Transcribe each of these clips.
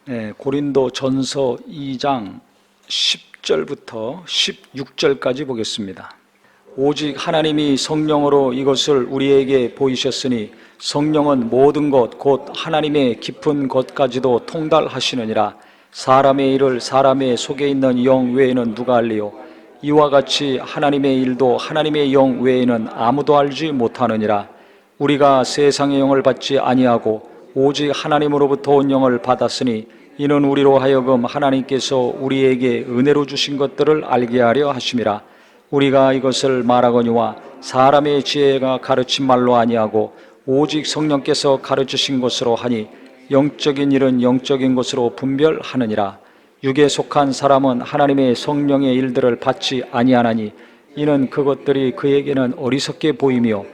네, 고린도 전서 2장 10절부터 16절까지 보겠습니다. 오직 하나님이 성령으로 이것을 우리에게 보이셨으니 성령은 모든 것 곧 하나님의 깊은 것까지도 통달하시느니라. 사람의 일을 사람의 속에 있는 영 외에는 누가 알리요? 이와 같이 하나님의 일도 하나님의 영 외에는 아무도 알지 못하느니라. 우리가 세상의 영을 받지 아니하고 오직 하나님으로부터 온 영을 받았으니 이는 우리로 하여금 하나님께서 우리에게 은혜로 주신 것들을 알게 하려 하심이라. 우리가 이것을 말하거니와 사람의 지혜가 가르친 말로 아니하고 오직 성령께서 가르치신 것으로 하니 영적인 일은 영적인 것으로 분별하느니라. 육에 속한 사람은 하나님의 성령의 일들을 받지 아니하나니 이는 그것들이 그에게는 어리석게 보이며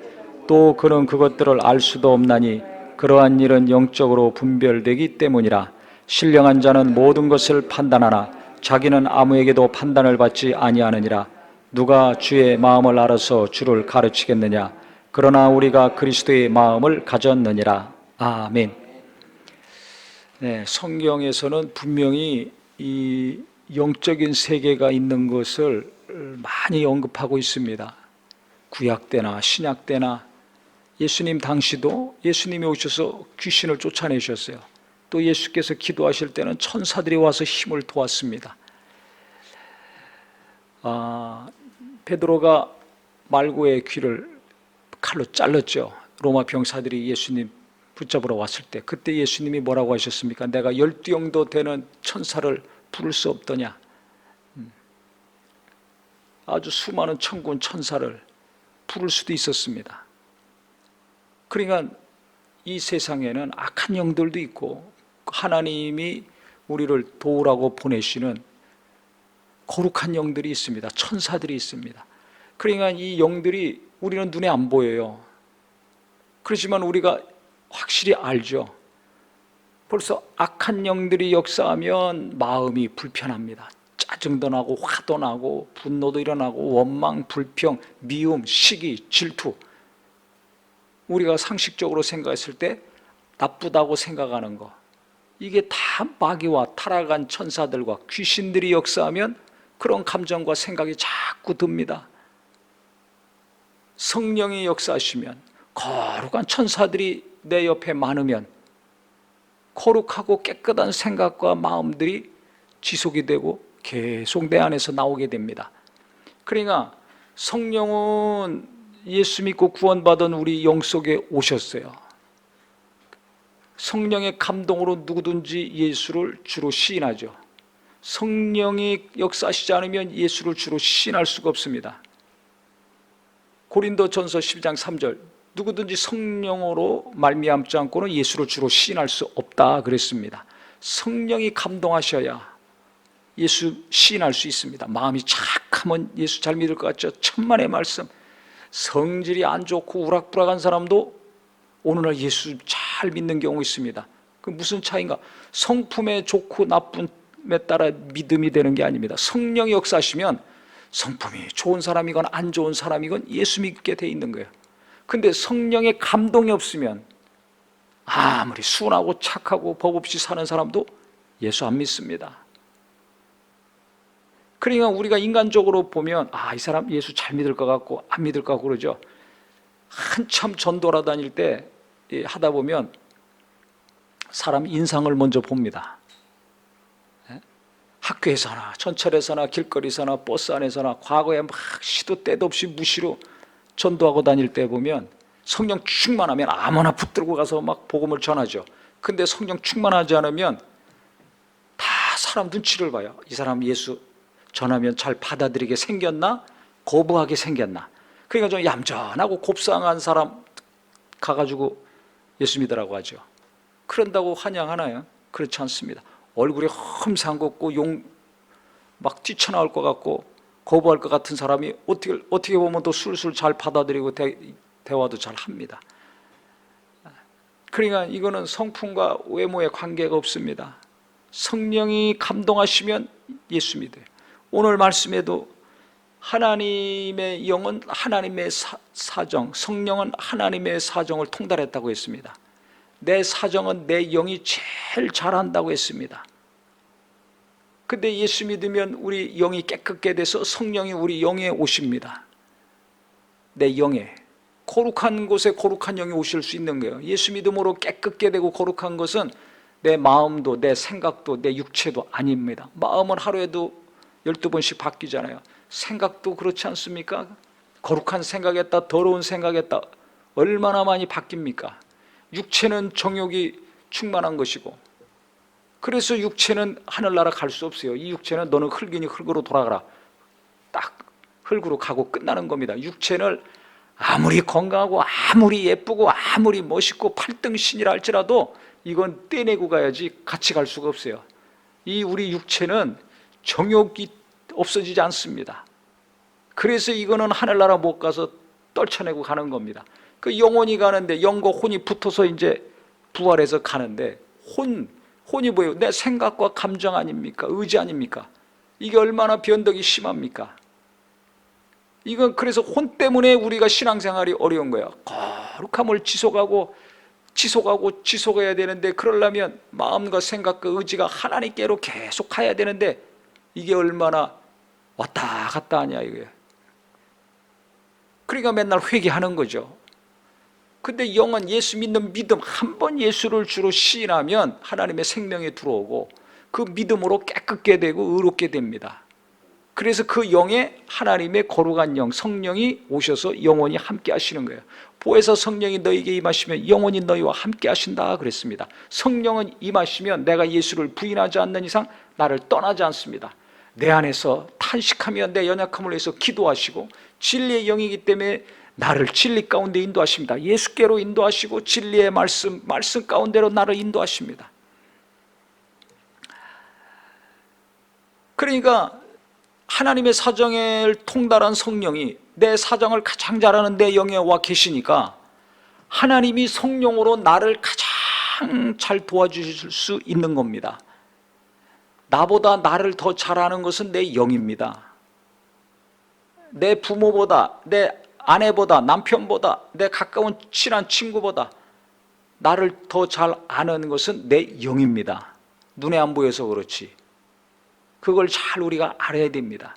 또 그는 그것들을 알 수도 없나니 그러한 일은 영적으로 분별되기 때문이라. 신령한 자는 모든 것을 판단하나 자기는 아무에게도 판단을 받지 아니하느니라. 누가 주의 마음을 알아서 주를 가르치겠느냐? 그러나 우리가 그리스도의 마음을 가졌느니라. 아멘. 네, 성경에서는 분명히 이 영적인 세계가 있는 것을 많이 언급하고 있습니다. 구약 때나 신약 때나 예수님 당시도 예수님이 오셔서 귀신을 쫓아내셨어요. 또 예수께서 기도하실 때는 천사들이 와서 힘을 도왔습니다. 베드로가 말고의 귀를 칼로 잘랐죠. 로마 병사들이 예수님 붙잡으러 왔을 때 그때 예수님이 뭐라고 하셨습니까? 내가 12영도 되는 천사를 부를 수 없더냐. 아주 수많은 천군 천사를 부를 수도 있었습니다. 그러니까 이 세상에는 악한 영들도 있고 하나님이 우리를 도우라고 보내시는 거룩한 영들이 있습니다. 천사들이 있습니다. 그러니까 이 영들이 우리는 눈에 안 보여요. 그렇지만 우리가 확실히 알죠. 벌써 악한 영들이 역사하면 마음이 불편합니다. 짜증도 나고 화도 나고 분노도 일어나고 원망, 불평, 미움, 시기, 질투. 우리가 상식적으로 생각했을 때 나쁘다고 생각하는 거, 이게 다 마귀와 타락한 천사들과 귀신들이 역사하면 그런 감정과 생각이 자꾸 듭니다. 성령이 역사하시면 거룩한 천사들이 내 옆에 많으면 거룩하고 깨끗한 생각과 마음들이 지속이 되고 계속 내 안에서 나오게 됩니다. 그러니까 성령은 예수 믿고 구원받은 우리 영 속에 오셨어요. 성령의 감동으로 누구든지 예수를 주로 시인하죠. 성령이 역사하시지 않으면 예수를 주로 시인할 수가 없습니다. 고린도전서 12장 3절 누구든지 성령으로 말미암지 않고는 예수를 주로 시인할 수 없다 그랬습니다. 성령이 감동하셔야 예수 시인할 수 있습니다. 마음이 착하면 예수 잘 믿을 것 같죠? 천만의 말씀. 성질이 안 좋고 우락부락한 사람도 오늘날 예수 잘 믿는 경우 있습니다. 그 무슨 차이인가? 성품에 좋고 나쁨에 따라 믿음이 되는 게 아닙니다. 성령이 역사하시면 성품이 좋은 사람이건 안 좋은 사람이건 예수 믿게 돼 있는 거예요. 근데 성령의 감동이 없으면 아무리 순하고 착하고 법 없이 사는 사람도 예수 안 믿습니다. 그러니까 우리가 인간적으로 보면 이 사람 예수 잘 믿을 것 같고 안 믿을 것 같고 그러죠. 한참 전도라 다닐 때 하다 보면 사람 인상을 먼저 봅니다. 학교에서나 전철에서나 길거리에서나 버스 안에서나 과거에 막 시도 때도 없이 무시로 전도하고 다닐 때 보면 성령 충만하면 아무나 붙들고 가서 막 복음을 전하죠. 근데 성령 충만하지 않으면 다 사람 눈치를 봐요. 이 사람 예수 전하면 잘 받아들이게 생겼나? 거부하게 생겼나? 그러니까 좀 얌전하고 곱상한 사람 가가지고 예수 믿으라고 하죠. 그런다고 환영하나요? 그렇지 않습니다. 얼굴이 험상한 것 같고 막 뛰쳐나올 것 같고 거부할 것 같은 사람이 어떻게 보면 또 술술 잘 받아들이고 대화도 잘 합니다. 그러니까 이거는 성품과 외모에 관계가 없습니다. 성령이 감동하시면 예수 믿어요. 오늘 말씀에도 하나님의 영은 하나님의 사정, 성령은 하나님의 사정을 통달했다고 했습니다. 내 사정은 내 영이 제일 잘한다고 했습니다. 근데 예수 믿으면 우리 영이 깨끗게 돼서 성령이 우리 영에 오십니다. 내 영에. 거룩한 곳에 거룩한 영이 오실 수 있는 거예요. 예수 믿음으로 깨끗게 되고 거룩한 것은 내 마음도 내 생각도 내 육체도 아닙니다. 마음은 하루에도 12번씩 바뀌잖아요. 생각도 그렇지 않습니까? 거룩한 생각했다 더러운 생각했다 얼마나 많이 바뀝니까? 육체는 정욕이 충만한 것이고, 그래서 육체는 하늘나라 갈 수 없어요. 이 육체는 너는 흙이니 흙으로 돌아가라, 딱 흙으로 가고 끝나는 겁니다. 육체를 아무리 건강하고 아무리 예쁘고 아무리 멋있고 팔등신이라 할지라도 이건 떼내고 가야지 같이 갈 수가 없어요. 이 우리 육체는 정욕이 없어지지 않습니다. 그래서 이거는 하늘나라 못 가서 떨쳐내고 가는 겁니다. 그 영혼이 가는데 영과 혼이 붙어서 이제 부활해서 가는데, 혼이 뭐예요? 내 생각과 감정 아닙니까? 의지 아닙니까? 이게 얼마나 변덕이 심합니까? 이건 그래서 혼 때문에 우리가 신앙생활이 어려운 거예요. 거룩함을 지속해야 되는데, 그러려면 마음과 생각과 의지가 하나님께로 계속 가야 되는데 이게 얼마나 왔다 갔다 하냐 이거예요. 그러니까 맨날 회개하는 거죠. 근데 영은 예수 믿는 믿음, 한 번 예수를 주로 시인하면 하나님의 생명에 들어오고 그 믿음으로 깨끗게 되고 의롭게 됩니다. 그래서 그 영에 하나님의 거룩한 영, 성령이 오셔서 영원히 함께 하시는 거예요. 보혜사 성령이 너에게 임하시면 영원히 너희와 함께 하신다 그랬습니다. 성령은 임하시면 내가 예수를 부인하지 않는 이상 나를 떠나지 않습니다. 내 안에서 탄식하며 내 연약함을 위해서 기도하시고, 진리의 영이기 때문에 나를 진리 가운데 인도하십니다. 예수께로 인도하시고 진리의 말씀 가운데로 나를 인도하십니다. 그러니까 하나님의 사정을 통달한 성령이 내 사정을 가장 잘 아는 내 영에 와 계시니까 하나님이 성령으로 나를 가장 잘 도와주실 수 있는 겁니다. 나보다 나를 더 잘 아는 것은 내 영입니다. 내 부모보다, 내 아내보다, 남편보다, 내 가까운 친한 친구보다 나를 더 잘 아는 것은 내 영입니다. 눈에 안 보여서 그렇지. 그걸 잘 우리가 알아야 됩니다.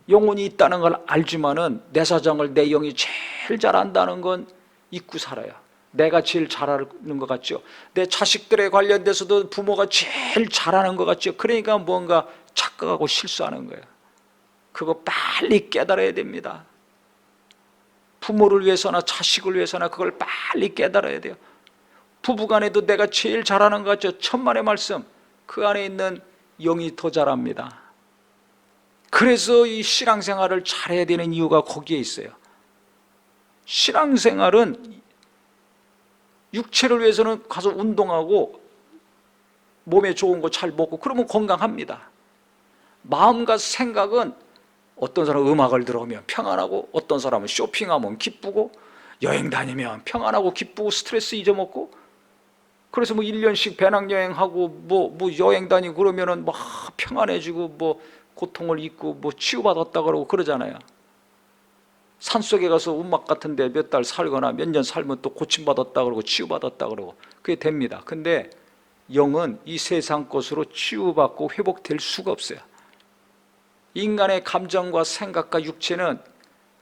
영혼이 있다는 걸 알지만은 내 사정을 내 영이 제일 잘 안다는 건 잊고 살아요. 내가 제일 잘 아는 것 같죠. 내 자식들에 관련돼서도 부모가 제일 잘 아는 것 같죠. 그러니까 뭔가 착각하고 실수하는 거예요. 그거 빨리 깨달아야 됩니다. 부모를 위해서나 자식을 위해서나 그걸 빨리 깨달아야 돼요. 부부간에도 내가 제일 잘하는 것 같죠. 천만의 말씀, 그 안에 있는 영이 더 잘합니다. 그래서 이 신앙생활을 잘해야 되는 이유가 거기에 있어요. 신앙생활은 육체를 위해서는 가서 운동하고 몸에 좋은 거 잘 먹고 그러면 건강합니다. 마음과 생각은 어떤 사람은 음악을 들으면 평안하고, 어떤 사람은 쇼핑하면 기쁘고, 여행 다니면 평안하고 기쁘고 스트레스 잊어먹고, 그래서 뭐 1년씩 배낭여행하고 뭐 여행 다니고 그러면은 막 평안해지고 뭐 고통을 잊고 뭐 치유받았다 그러고 그러잖아요. 산속에 가서 음악 같은 데 몇 달 살거나 몇 년 살면 또 고침받았다 그러고 치유받았다 그러고 그게 됩니다. 근데 영은 이 세상 것으로 치유받고 회복될 수가 없어요. 인간의 감정과 생각과 육체는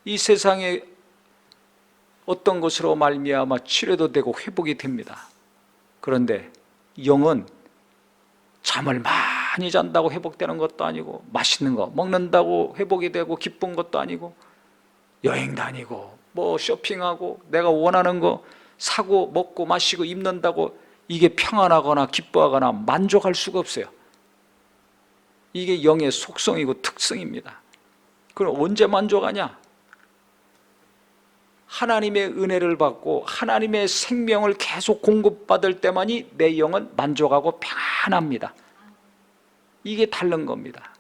이 세상의 어떤 것으로 말미암아 치료도 되고 회복이 됩니다. 그런데 영은 잠을 많이 잔다고 회복되는 것도 아니고, 맛있는 거 먹는다고 회복이 되고 기쁜 것도 아니고, 여행 다니고 뭐 쇼핑하고 내가 원하는 거 사고 먹고 마시고 입는다고 이게 평안하거나 기뻐하거나 만족할 수가 없어요. 이게 영의 속성이고 특성입니다. 그럼 언제 만족하냐? 하나님의 은혜를 받고 하나님의 생명을 계속 공급받을 때만이 내 영은 만족하고 평안합니다. 이게 다른 겁니다.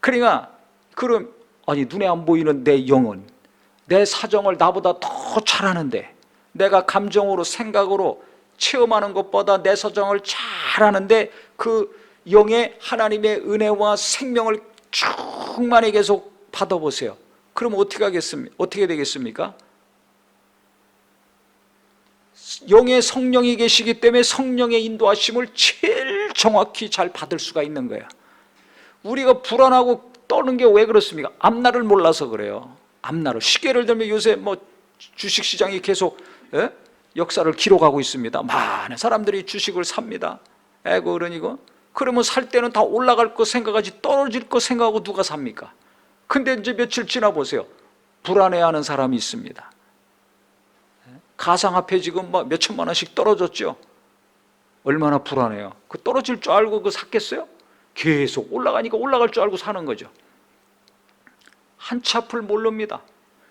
그러니까 그럼 아니 눈에 안 보이는 내 영은 내 사정을 나보다 더 잘 아는데, 내가 감정으로 생각으로 체험하는 것보다 내 사정을 잘 아는데 그 영의 하나님의 은혜와 생명을 충만히 계속 받아보세요. 그럼 어떻게 되겠습니까? 영의 성령이 계시기 때문에 성령의 인도하심을 제일 정확히 잘 받을 수가 있는 거야. 우리가 불안하고 떠는 게 왜 그렇습니까? 앞날을 몰라서 그래요. 앞날을. 쉽게 예를 들면 요새 뭐 주식시장이 계속 역사를 기록하고 있습니다. 많은 사람들이 주식을 삽니다. 에고 그러니까 그러면 살 때는 다 올라갈 거 생각하지 떨어질 거 생각하고 누가 삽니까? 근데 이제 며칠 지나 보세요. 불안해하는 사람이 있습니다. 가상화폐 지금 막 몇천만 원씩 떨어졌죠. 얼마나 불안해요. 그 떨어질 줄 알고 그거 샀겠어요? 계속 올라가니까 올라갈 줄 알고 사는 거죠. 한치 앞을 모릅니다.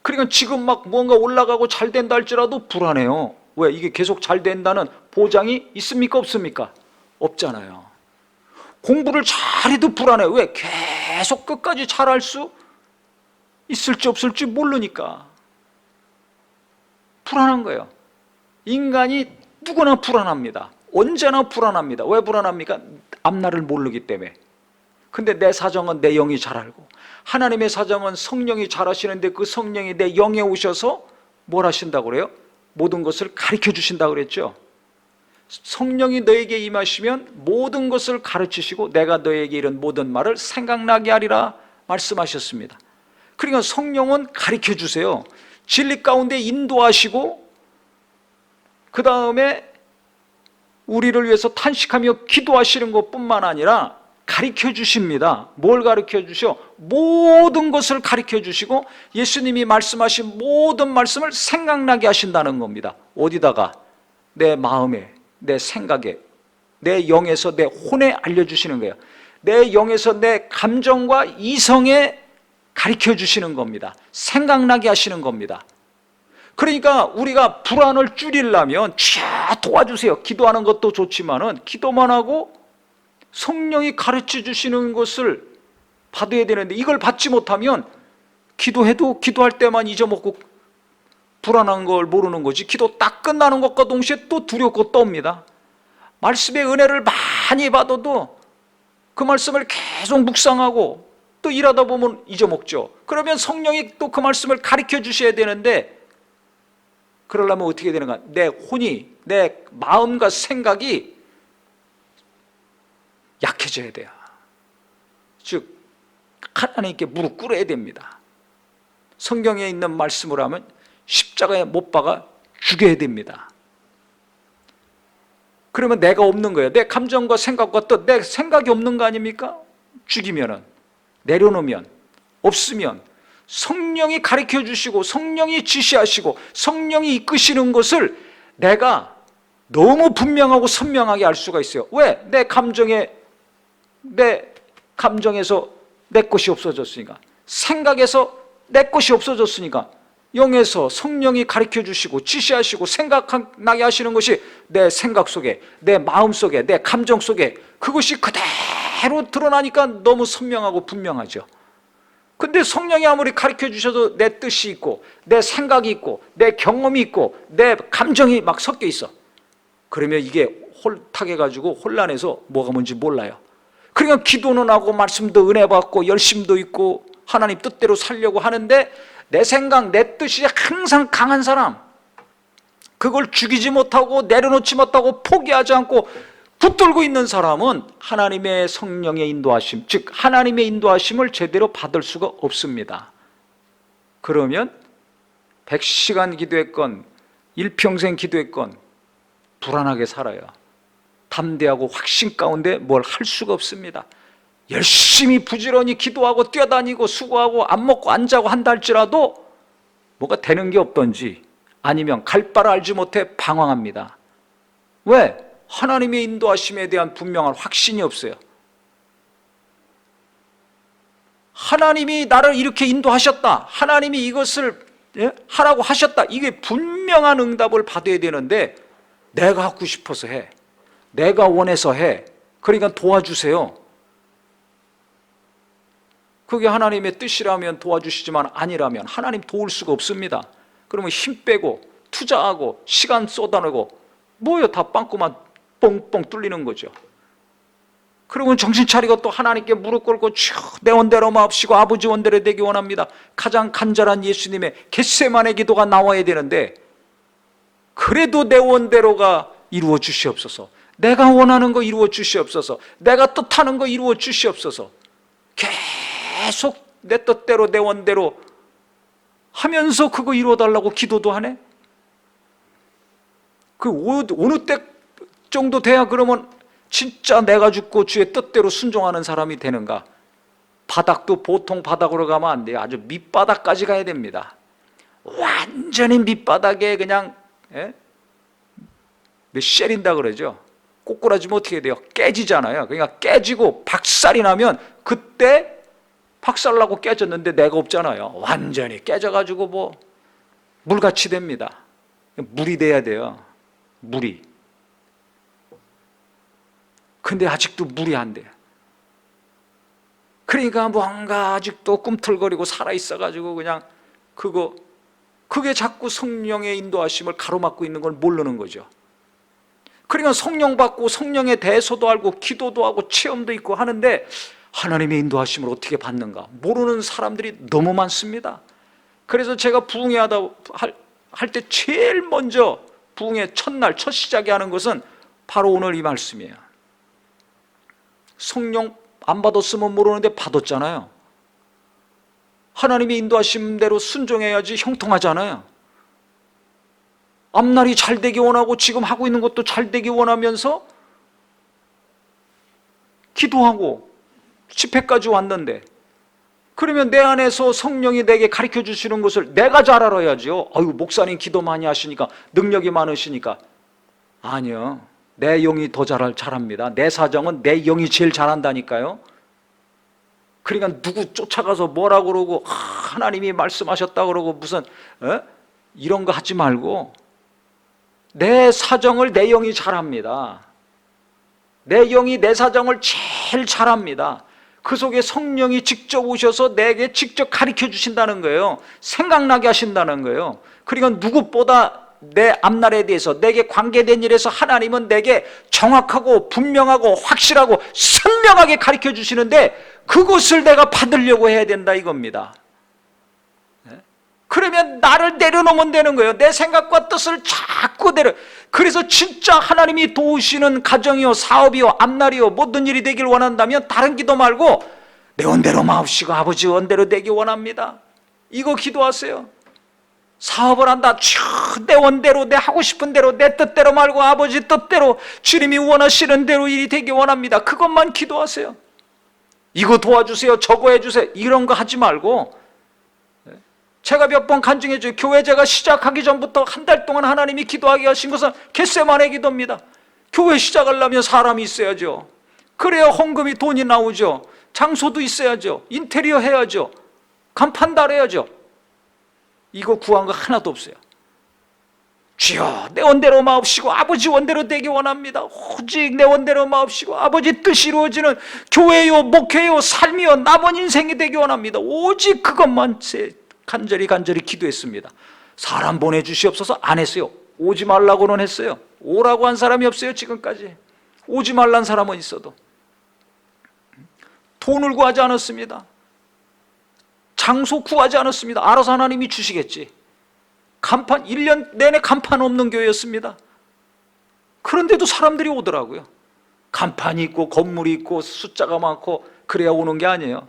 그러니까 지금 막 뭔가 올라가고 잘 된다 할지라도 불안해요. 왜? 이게 계속 잘 된다는 보장이 있습니까? 없습니까? 없잖아요. 공부를 잘해도 불안해요. 왜? 계속 끝까지 잘할 수 있을지 없을지 모르니까 불안한 거예요. 인간이 누구나 불안합니다. 언제나 불안합니다. 왜 불안합니까? 앞날을 모르기 때문에. 근데 내 사정은 내 영이 잘 알고, 하나님의 사정은 성령이 잘 하시는데 그 성령이 내 영에 오셔서 뭘 하신다고 그래요? 모든 것을 가르쳐 주신다고 그랬죠. 성령이 너에게 임하시면 모든 것을 가르치시고 내가 너에게 이런 모든 말을 생각나게 하리라 말씀하셨습니다. 그러니까 성령은 가르쳐 주세요. 진리 가운데 인도하시고 그 다음에 우리를 위해서 탄식하며 기도하시는 것뿐만 아니라 가르쳐 주십니다. 뭘 가르쳐 주셔? 모든 것을 가르쳐 주시고 예수님이 말씀하신 모든 말씀을 생각나게 하신다는 겁니다. 어디다가? 내 마음에, 내 생각에, 내 영에서 내 혼에 알려주시는 거예요. 내 영에서 내 감정과 이성에 가르쳐 주시는 겁니다. 생각나게 하시는 겁니다. 그러니까 우리가 불안을 줄이려면 쫙 도와주세요. 기도하는 것도 좋지만은 기도만 하고 성령이 가르쳐 주시는 것을 받아야 되는데 이걸 받지 못하면 기도해도 기도할 때만 잊어먹고 불안한 걸 모르는 거지, 기도 딱 끝나는 것과 동시에 또 두렵고 떠옵니다. 말씀의 은혜를 많이 받아도 그 말씀을 계속 묵상하고 또 일하다 보면 잊어먹죠. 그러면 성령이 또 그 말씀을 가르쳐 주셔야 되는데 그러려면 어떻게 되는가? 내 혼이, 내 마음과 생각이 약해져야 돼요. 즉 하나님께 무릎 꿇어야 됩니다. 성경에 있는 말씀을 하면 십자가에 못 박아 죽여야 됩니다. 그러면 내가 없는 거예요. 내 감정과 생각과 또 내 생각이 없는 거 아닙니까? 죽이면은, 내려놓으면, 없으면 성령이 가르쳐 주시고 성령이 지시하시고 성령이 이끄시는 것을 내가 너무 분명하고 선명하게 알 수가 있어요. 왜? 내 감정에서 내 것이 없어졌으니까, 생각에서 내 것이 없어졌으니까, 영에서 성령이 가르쳐 주시고 지시하시고 생각나게 하시는 것이 내 생각 속에, 내 마음 속에, 내 감정 속에 그것이 그대로 드러나니까 너무 선명하고 분명하죠. 근데 성령이 아무리 가르쳐 주셔도 내 뜻이 있고 내 생각이 있고 내 경험이 있고 내 감정이 막 섞여 있어. 그러면 이게 홀탁해가지고 혼란해서 뭐가 뭔지 몰라요. 그러니까 기도는 하고 말씀도 은혜 받고 열심도 있고 하나님 뜻대로 살려고 하는데 내 생각, 내 뜻이 항상 강한 사람, 그걸 죽이지 못하고 내려놓지 못하고 포기하지 않고 붙들고 있는 사람은 하나님의 성령의 인도하심, 즉 하나님의 인도하심을 제대로 받을 수가 없습니다. 그러면 100시간 기도했건 일평생 기도했건 불안하게 살아요. 담대하고 확신 가운데 뭘 할 수가 없습니다. 열심히 부지런히 기도하고 뛰어다니고 수고하고 안 먹고 안 자고 한다 할지라도 뭐가 되는 게 없던지 아니면 갈 바를 알지 못해 방황합니다. 왜? 하나님의 인도하심에 대한 분명한 확신이 없어요. 하나님이 나를 이렇게 인도하셨다, 하나님이 이것을 하라고 하셨다, 이게 분명한 응답을 받아야 되는데 내가 하고 싶어서 해, 내가 원해서 해, 그러니까 도와주세요. 그게 하나님의 뜻이라면 도와주시지만 아니라면 하나님 도울 수가 없습니다. 그러면 힘 빼고 투자하고 시간 쏟아내고 뭐요, 다 빵꾸만 뻥뻥 뚫리는 거죠. 그러면 정신 차리고 또 하나님께 무릎 꿇고 내 원대로 마옵시고 아버지 원대로 되기 원합니다. 가장 간절한 예수님의 겟세마네 기도가 나와야 되는데 그래도 내 원대로가 이루어 주시옵소서. 내가 원하는 거 이루어 주시옵소서. 내가 뜻하는 거 이루어 주시옵소서. 계속 내 뜻대로 내 원대로 하면서 그거 이루어 달라고 기도도 하네. 그 어느 때 정도 돼야 그러면 진짜 내가 죽고 주의 뜻대로 순종하는 사람이 되는가? 바닥도 보통 바닥으로 가면 안 돼요. 아주 밑바닥까지 가야 됩니다. 완전히 밑바닥에 그냥 쉘인다 그러죠. 꼬꾸라지면 어떻게 돼요? 깨지잖아요. 그러니까 깨지고 박살이 나면 그때 박살나고 깨졌는데 내가 없잖아요. 완전히 깨져가지고 뭐 물같이 됩니다. 물이 돼야 돼요. 물이. 근데 아직도 물이 안 돼요. 그러니까 뭔가 아직도 꿈틀거리고 살아있어가지고 그냥 그게 자꾸 성령의 인도하심을 가로막고 있는 걸 모르는 거죠. 그러니까 성령 받고 성령에 대해서도 알고 기도도 하고 체험도 있고 하는데 하나님의 인도하심을 어떻게 받는가 모르는 사람들이 너무 많습니다. 그래서 제가 부흥회 할 때 제일 먼저 부흥회 첫날 첫 시작이 하는 것은 바로 오늘 이 말씀이에요. 성령 안 받았으면 모르는데 받았잖아요. 하나님의 인도하심대로 순종해야지 형통하잖아요. 앞날이 잘 되기 원하고 지금 하고 있는 것도 잘 되기 원하면서 기도하고 집회까지 왔는데, 그러면 내 안에서 성령이 내게 가르쳐 주시는 것을 내가 잘 알아야죠. 아유, 목사님 기도 많이 하시니까 능력이 많으시니까. 아니요, 내 영이 더 잘합니다. 내 사정은 내 영이 제일 잘한다니까요. 그러니까 누구 쫓아가서 뭐라고 그러고 하나님이 말씀하셨다 그러고 무슨 이런 거 하지 말고 내 사정을 내 영이 잘합니다. 내 영이 내 사정을 제일 잘합니다. 그 속에 성령이 직접 오셔서 내게 직접 가르쳐 주신다는 거예요. 생각나게 하신다는 거예요. 그러니까 누구보다 내 앞날에 대해서 내게 관계된 일에서 하나님은 내게 정확하고 분명하고 확실하고 선명하게 가르쳐 주시는데 그것을 내가 받으려고 해야 된다 이겁니다. 그러면 나를 내려놓으면 되는 거예요. 내 생각과 뜻을 자꾸 그래서 진짜 하나님이 도우시는 가정이요 사업이요 앞날이요 모든 일이 되길 원한다면 다른 기도 말고 내 원대로 마옵시고 아버지 원대로 되기 원합니다. 이거 기도하세요. 사업을 한다. 내 원대로 내 하고 싶은 대로 내 뜻대로 말고 아버지 뜻대로 주님이 원하시는 대로 일이 되기 원합니다. 그것만 기도하세요. 이거 도와주세요. 저거 해주세요. 이런 거 하지 말고 제가 몇 번 간증해줘요. 교회 제가 시작하기 전부터 한 달 동안 하나님이 기도하게 하신 것은 겟세마네 기도입니다. 교회 시작하려면 사람이 있어야죠. 그래야 헌금이 돈이 나오죠. 장소도 있어야죠. 인테리어 해야죠. 간판 달아야죠. 이거 구한 거 하나도 없어요. 주여 내 원대로 마옵시고 아버지 원대로 되기 원합니다. 오직 내 원대로 마옵시고 아버지 뜻이 이루어지는 교회요 목회요 삶이요 남은 인생이 되기 원합니다. 오직 그것만 간절히 기도했습니다. 사람 보내주시옵소서 안 했어요. 오지 말라고는 했어요. 오라고 한 사람이 없어요. 지금까지 오지 말란 사람은 있어도. 돈을 구하지 않았습니다. 장소 구하지 않았습니다. 알아서 하나님이 주시겠지. 간판 1년 내내 간판 없는 교회였습니다. 그런데도 사람들이 오더라고요. 간판이 있고 건물이 있고 숫자가 많고 그래야 오는 게 아니에요.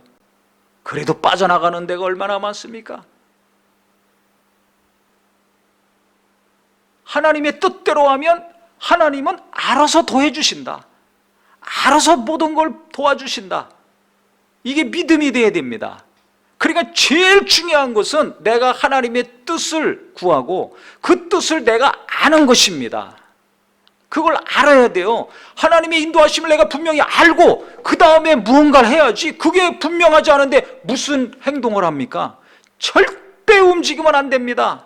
그래도 빠져나가는 데가 얼마나 많습니까? 하나님의 뜻대로 하면 하나님은 알아서 더해주신다. 알아서 모든 걸 도와주신다. 이게 믿음이 돼야 됩니다. 그러니까 제일 중요한 것은 내가 하나님의 뜻을 구하고 그 뜻을 내가 아는 것입니다. 그걸 알아야 돼요. 하나님의 인도하심을 내가 분명히 알고 그 다음에 무언가를 해야지. 그게 분명하지 않은데 무슨 행동을 합니까? 절대 움직이면 안 됩니다.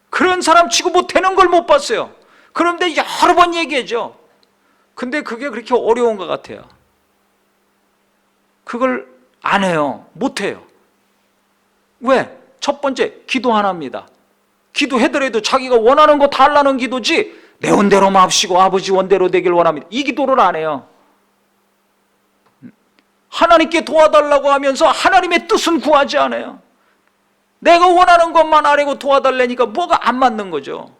그런 사람 치고 못하는 걸 못 봤어요. 그런데 여러 번 얘기하죠. 근데 그게 그렇게 어려운 것 같아요. 그걸 안 해요. 못 해요. 왜? 첫 번째, 기도 안 합니다. 기도해더라도 자기가 원하는 거 달라는 기도지 내 원대로 마옵시고 아버지 원대로 되길 원합니다. 이 기도를 안 해요. 하나님께 도와달라고 하면서 하나님의 뜻은 구하지 않아요. 내가 원하는 것만 아래고 도와달라니까 뭐가 안 맞는 거죠.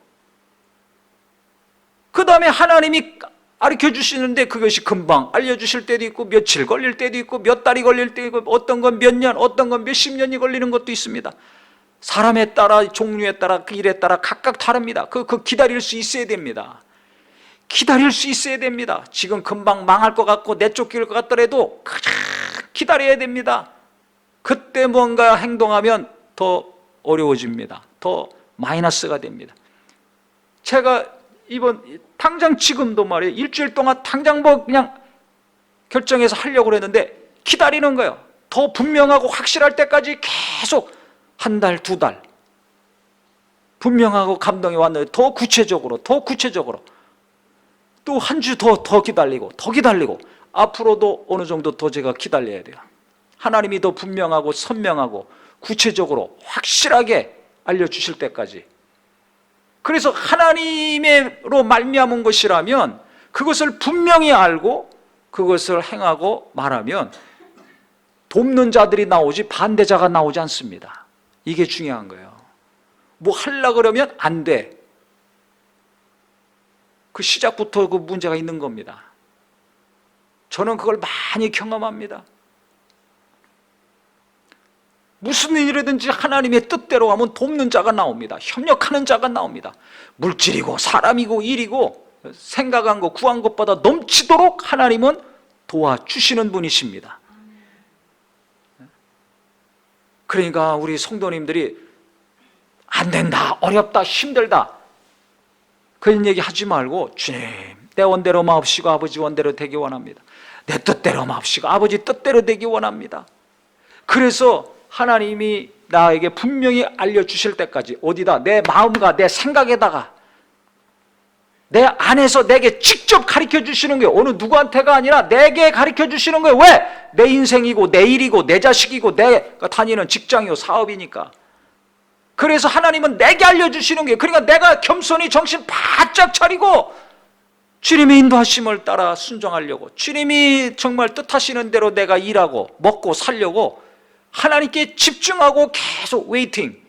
그 다음에 하나님이 가르쳐 주시는데 그것이 금방 알려주실 때도 있고 며칠 걸릴 때도 있고 몇 달이 걸릴 때도 있고 어떤 건 몇 년, 어떤 건 몇십 년이 걸리는 것도 있습니다. 사람에 따라, 종류에 따라, 그 일에 따라 각각 다릅니다. 그 기다릴 수 있어야 됩니다. 기다릴 수 있어야 됩니다. 지금 금방 망할 것 같고 내쫓길 것 같더라도 기다려야 됩니다. 그때 뭔가 행동하면 더 어려워집니다. 더 마이너스가 됩니다. 제가 당장 지금도 말이에요. 일주일 동안 당장 뭐 그냥 결정해서 하려고 그랬는데 기다리는 거예요. 더 분명하고 확실할 때까지 계속 한 달, 두 달 분명하고 감동이 왔는데 더 구체적으로 또 한 주 더 기다리고 앞으로도 어느 정도 더 제가 기다려야 돼요. 하나님이 더 분명하고 선명하고 구체적으로 확실하게 알려주실 때까지. 그래서 하나님으로 말미암은 것이라면 그것을 분명히 알고 그것을 행하고 말하면 돕는 자들이 나오지 반대자가 나오지 않습니다. 이게 중요한 거예요. 뭐 하려고 그러면 안 돼. 그 시작부터 그 문제가 있는 겁니다. 저는 그걸 많이 경험합니다. 무슨 일이든지 하나님의 뜻대로 하면 돕는 자가 나옵니다. 협력하는 자가 나옵니다. 물질이고 사람이고 일이고 생각한 것, 구한 것보다 넘치도록 하나님은 도와주시는 분이십니다. 그러니까 우리 성도님들이 안 된다, 어렵다, 힘들다 그런 얘기 하지 말고 주님, 내 원대로 마옵시고 아버지 원대로 되기 원합니다. 내 뜻대로 마옵시고 아버지 뜻대로 되기 원합니다. 그래서 하나님이 나에게 분명히 알려주실 때까지 어디다 내 마음과 내 생각에다가 내 안에서 내게 직접 가르쳐 주시는 거예요. 어느 누구한테가 아니라 내게 가르쳐 주시는 거예요. 왜? 내 인생이고 내 일이고 내 자식이고 내가 다니는 직장이고 사업이니까. 그래서 하나님은 내게 알려주시는 거예요. 그러니까 내가 겸손히 정신 바짝 차리고 주님의 인도하심을 따라 순종하려고, 주님이 정말 뜻하시는 대로 내가 일하고 먹고 살려고 하나님께 집중하고 계속 웨이팅,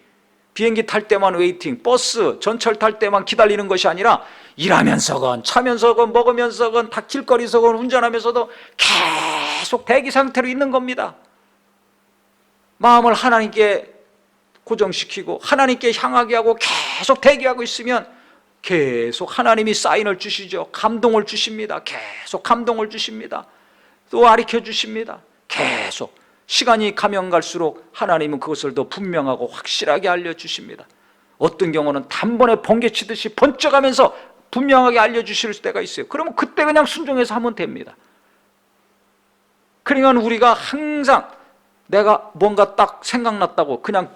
비행기 탈 때만 웨이팅, 버스, 전철 탈 때만 기다리는 것이 아니라 일하면서건 차면서건 먹으면서건 다 길거리서건 운전하면서도 계속 대기 상태로 있는 겁니다. 마음을 하나님께 고정시키고 하나님께 향하게 하고 계속 대기하고 있으면 계속 하나님이 사인을 주시죠. 감동을 주십니다. 계속 감동을 주십니다. 또 가르쳐 주십니다. 계속 시간이 가면 갈수록 하나님은 그것을 더 분명하고 확실하게 알려주십니다. 어떤 경우는 단번에 번개치듯이 번쩍하면서 분명하게 알려주실 때가 있어요. 그러면 그때 그냥 순종해서 하면 됩니다. 그러니까 우리가 항상 내가 뭔가 딱 생각났다고 그냥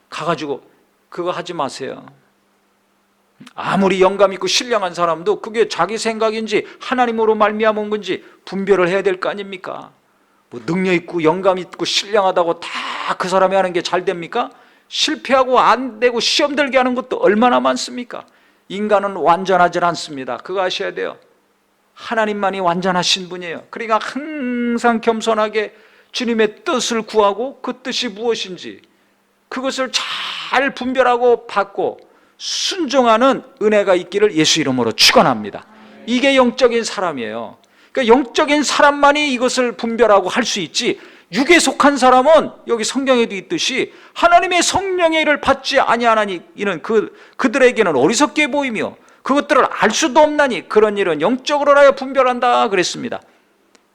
가가지고 그거 하지 마세요. 아무리 영감 있고 신령한 사람도 그게 자기 생각인지 하나님으로 말미암은 건지 분별을 해야 될 거 아닙니까? 뭐 능력 있고 영감 있고 신령하다고 다 그 사람이 하는 게 잘 됩니까? 실패하고 안 되고 시험 들게 하는 것도 얼마나 많습니까? 인간은 완전하지 않습니다. 그거 아셔야 돼요. 하나님만이 완전하신 분이에요. 그러니까 항상 겸손하게 주님의 뜻을 구하고 그 뜻이 무엇인지 그것을 잘 분별하고 받고 순종하는 은혜가 있기를 예수 이름으로 축원합니다. 이게 영적인 사람이에요. 그러니까 영적인 사람만이 이것을 분별하고 할 수 있지, 육에 속한 사람은 여기 성경에도 있듯이 하나님의 성령의 일을 받지 아니하나니 이는 그들에게는 어리석게 보이며 그것들을 알 수도 없나니 그런 일은 영적으로 하여 분별한다 그랬습니다.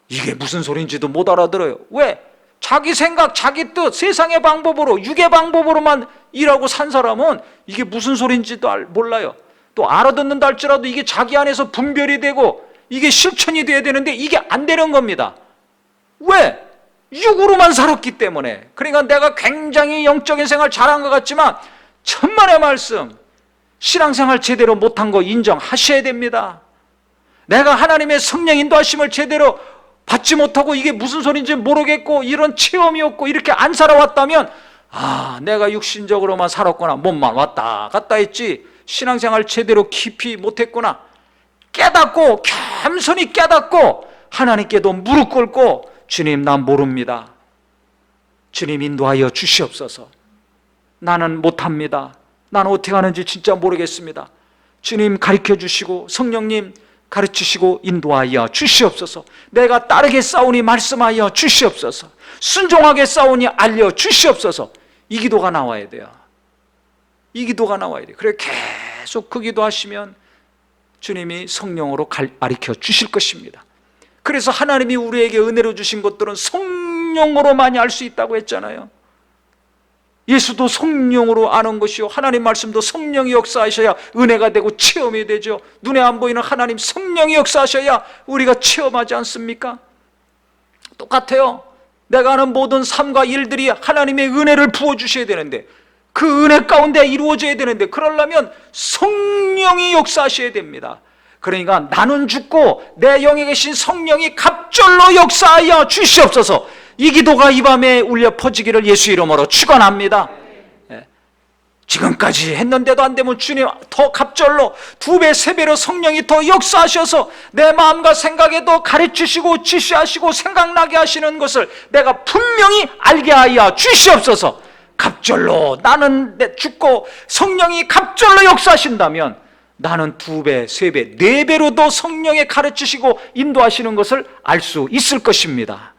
이게 무슨 소리인지도 못 알아들어요. 왜? 자기 생각, 자기 뜻, 세상의 방법으로, 육의 방법으로만 일하고 산 사람은 이게 무슨 소리인지도 몰라요. 또 알아듣는다 할지라도 이게 자기 안에서 분별이 되고 이게 실천이 돼야 되는데 이게 안 되는 겁니다. 왜? 육으로만 살았기 때문에. 그러니까 내가 굉장히 영적인 생활 잘한 것 같지만 천만의 말씀, 신앙생활 제대로 못한 거 인정하셔야 됩니다. 내가 하나님의 성령 인도하심을 제대로 받지 못하고 이게 무슨 소리인지 모르겠고 이런 체험이 없고 이렇게 안 살아왔다면 내가 육신적으로만 살았구나, 몸만 왔다 갔다 했지 신앙생활 제대로 깊이 못했구나 깨닫고 겸손히 깨닫고 하나님께도 무릎 꿇고 주님 난 모릅니다. 주님 인도하여 주시옵소서. 나는 못합니다. 나는 어떻게 하는지 진짜 모르겠습니다. 주님 가르쳐 주시고 성령님 가르치시고 인도하여 주시옵소서. 내가 따르게 싸우니 말씀하여 주시옵소서. 순종하게 싸우니 알려 주시옵소서. 이 기도가 나와야 돼요. 이 기도가 나와야 돼요. 그래 계속 그 기도하시면 주님이 성령으로 가르쳐 주실 것입니다. 그래서 하나님이 우리에게 은혜로 주신 것들은 성령으로만이 알 수 있다고 했잖아요. 예수도 성령으로 아는 것이요, 하나님 말씀도 성령이 역사하셔야 은혜가 되고 체험이 되죠. 눈에 안 보이는 하나님 성령이 역사하셔야 우리가 체험하지 않습니까? 똑같아요. 내가 하는 모든 삶과 일들이 하나님의 은혜를 부어주셔야 되는데, 그 은혜 가운데 이루어져야 되는데, 그러려면 성령이 역사하셔야 됩니다. 그러니까 나는 죽고 내 영에 계신 성령이 갑절로 역사하여 주시옵소서. 이 기도가 이 밤에 울려 퍼지기를 예수 이름으로 축원합니다. 지금까지 했는데도 안 되면 주님 더 갑절로 2배, 3배로 성령이 더 역사하셔서 내 마음과 생각에 더 가르치시고 지시하시고 생각나게 하시는 것을 내가 분명히 알게 하여 주시옵소서. 갑절로 나는 죽고 성령이 갑절로 역사하신다면 나는 2배, 3배, 4배로도 성령의 가르치시고 인도하시는 것을 알 수 있을 것입니다.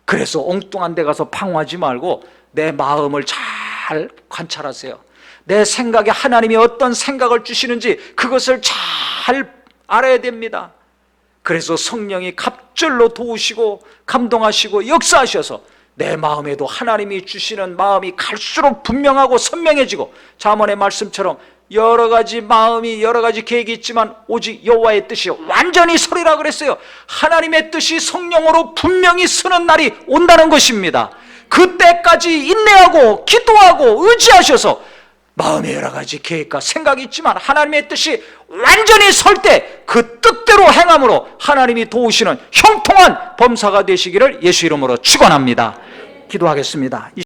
그래서 엉뚱한 데 가서 방황하지 말고 내 마음을 잘 관찰하세요. 내 생각에 하나님이 어떤 생각을 주시는지 그것을 잘 알아야 됩니다. 그래서 성령이 갑절로 도우시고 감동하시고 역사하셔서 내 마음에도 하나님이 주시는 마음이 갈수록 분명하고 선명해지고, 잠언의 말씀처럼 여러 가지 마음이 여러 가지 계획이 있지만 오직 여호와의 뜻이 완전히 서리라 그랬어요. 하나님의 뜻이 성령으로 분명히 서는 날이 온다는 것입니다. 그때까지 인내하고 기도하고 의지하셔서 마음에 여러 가지 계획과 생각이 있지만 하나님의 뜻이 완전히 설 때 그 뜻대로 행함으로 하나님이 도우시는 형통한 범사가 되시기를 예수 이름으로 축원합니다. 기도하겠습니다.